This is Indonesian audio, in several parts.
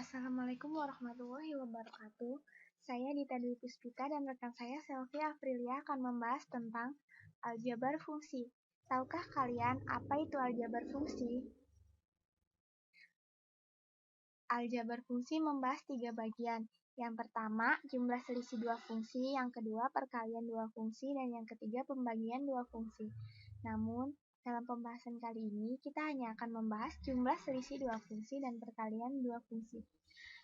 Assalamualaikum warahmatullahi wabarakatuh. Saya Dita Dwi Puspita dan rekan saya Selvi Aprilia akan membahas tentang aljabar fungsi. Tahukah kalian apa itu aljabar fungsi? Aljabar fungsi membahas 3 bagian. Yang pertama, jumlah selisih 2 fungsi, yang kedua, perkalian 2 fungsi, dan yang ketiga, pembagian 2 fungsi. Namun, dalam pembahasan kali ini, kita hanya akan membahas jumlah selisih 2 fungsi dan perkalian 2 fungsi.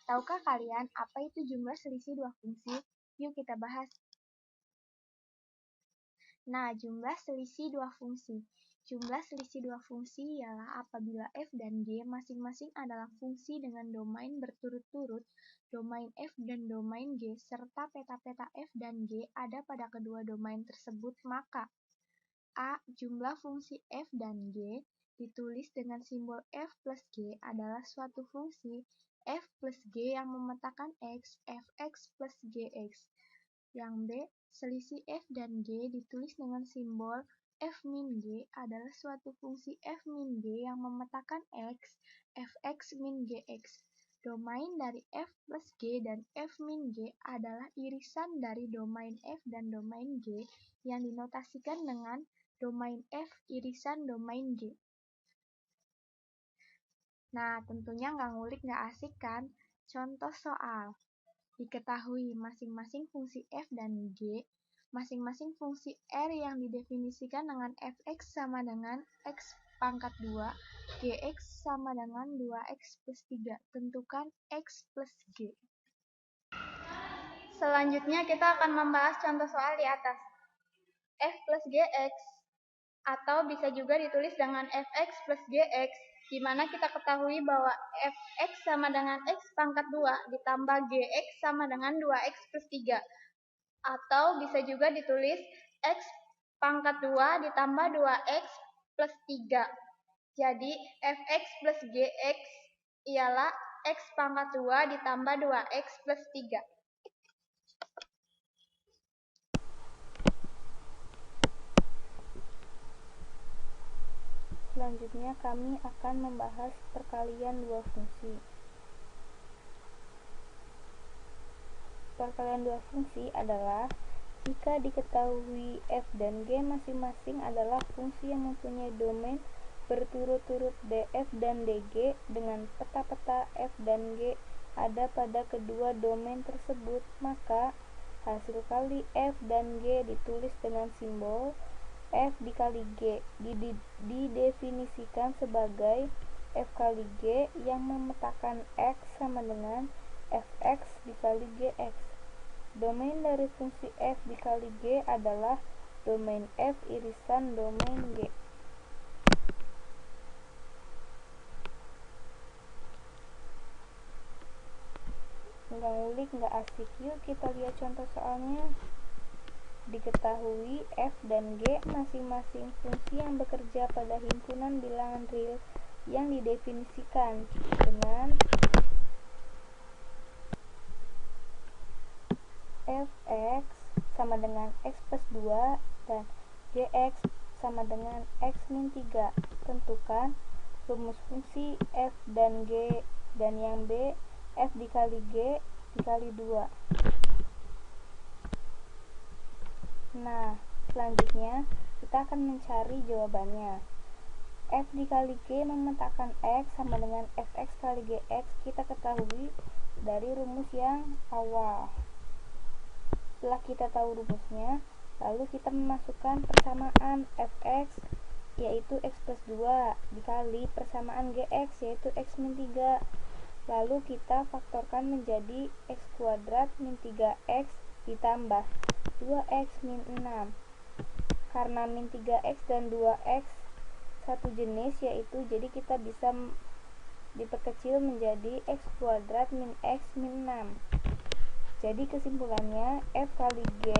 Tahukah kalian apa itu jumlah selisih 2 fungsi? Yuk kita bahas. Nah, jumlah selisih 2 fungsi. Jumlah selisih 2 fungsi ialah apabila f dan g masing-masing adalah fungsi dengan domain berturut-turut, domain f dan domain g, serta peta-peta f dan g ada pada kedua domain tersebut, maka a. Jumlah fungsi f dan g ditulis dengan simbol f plus g adalah suatu fungsi f plus g yang memetakan x, fx plus gx. Yang b. Selisih f dan g ditulis dengan simbol f min g adalah suatu fungsi f min g yang memetakan x, fx min gx. Domain dari f plus g dan f min g adalah irisan dari domain f dan domain g yang dinotasikan dengan domain f irisan domain g. Nah, tentunya nggak ngulik nggak asik kan? Contoh soal. Diketahui masing-masing fungsi f dan g, masing-masing fungsi r yang didefinisikan dengan fx sama dengan x pangkat 2, gx sama dengan 2x plus 3. Tentukan x plus g. Selanjutnya kita akan membahas contoh soal di atas. F plus gx, atau bisa juga ditulis dengan fx plus gx, di mana kita ketahui bahwa fx sama dengan x pangkat 2 ditambah gx sama dengan 2x plus 3. Atau bisa juga ditulis x pangkat 2 ditambah 2x plus 3. Jadi fx plus gx ialah x pangkat 2 ditambah 2x plus 3. Selanjutnya kami akan membahas perkalian 2 fungsi. Perkalian 2 fungsi adalah jika diketahui f dan g masing-masing adalah fungsi yang mempunyai domain berturut-turut df dan dg dengan peta-peta f dan g ada pada kedua domain tersebut, maka hasil kali f dan g ditulis dengan simbol f dikali g, didefinisikan sebagai f kali g yang memetakan x sama dengan fx dikali gx. Domain dari fungsi f dikali g adalah domain f irisan domain g. Nggak ngulik, nggak asik. Yuk kita lihat contoh soalnya. Diketahui f dan g masing-masing fungsi yang bekerja pada himpunan bilangan real yang didefinisikan dengan fx sama dengan x plus 2 dan gx sama dengan x min 3. Tentukan rumus fungsi f dan g, dan yang b f dikali g dikali 2. Nah, selanjutnya kita akan mencari jawabannya. F dikali G memetakan X sama dengan Fx kali Gx kita ketahui dari rumus yang awal. Setelah kita tahu rumusnya, lalu kita memasukkan persamaan Fx yaitu X plus 2 dikali persamaan Gx yaitu X min 3. Lalu kita faktorkan menjadi X kuadrat min 3X ditambah 2x min 6. Karena min 3x dan 2x satu jenis, yaitu jadi kita bisa diperkecil menjadi x kuadrat min x min 6. Jadi kesimpulannya f kali g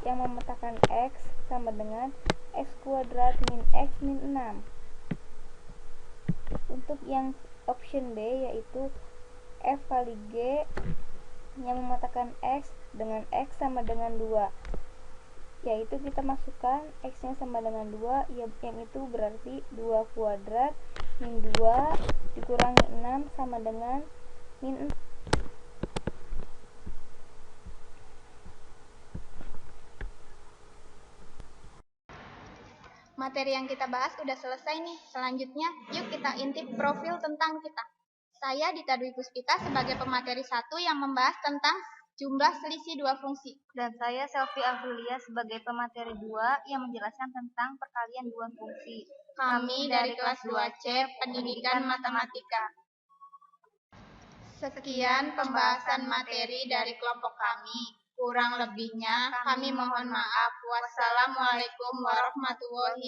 yang memetakan x sama dengan x kuadrat min x min 6. Untuk yang option B yaitu f kali g yang memetakan x dengan x sama dengan 2, yaitu kita masukkan x nya sama dengan 2, yang itu berarti 2 kuadrat min 2 dikurangi 6 sama dengan min 4. Materi yang kita bahas udah selesai nih. Selanjutnya, yuk kita intip profil tentang kita. Saya Dita Dwi Puspita sebagai pemateri 1 yang membahas tentang jumlah selisih dua fungsi. Dan saya Selvi Aprilia sebagai pemateri 2 yang menjelaskan tentang perkalian dua fungsi. Kami dari kelas 2C Pendidikan Matematika. Sekian pembahasan materi dari kelompok kami. Kurang lebihnya kami mohon maaf. Wassalamualaikum warahmatullahi